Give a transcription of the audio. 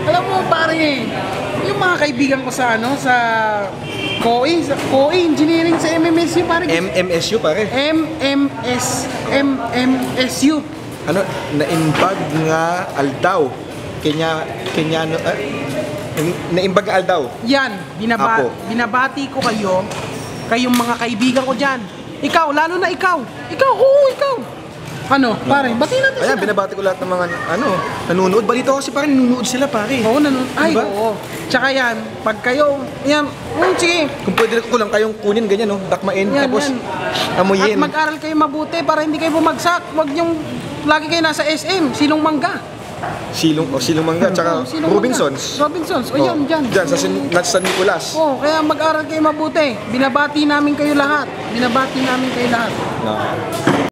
Alam mo pare, yung mga kaibigan ko sa COE Engineering sa MMSU pare. MMSU pare. MMSU. Ano, naimbag nga aldaw. Kenyano, naimbag nga aldaw. Yan, binabati ko kayong mga kaibigan ko dyan. Ikaw, lalo na ikaw. Ikaw. Ano, pare, bati natin sila. Ayan, binabati ko lahat ng mga, nanonood. Balito kasi parang nanonood sila, pare. Oo, nanonood. Ay, diba? oo. Tsaka yan, pag kayo, yan, sige. Kung pwede ko lang kayong kunin, ganyan, no? Dakmain, Yan, tapos yan. amuyin. At mag-aral kayo mabuti para hindi kayo bumagsak. Huwag yung lagi kayo nasa SM, Silong Mangga. Silong mangga, tsaka Silong Robinsons. Mangga. Robinsons, o yan, dyan. Dyan, sa San Nicolas. Oo, kaya mag-aral kayo mabuti. Binabati namin kayo lahat.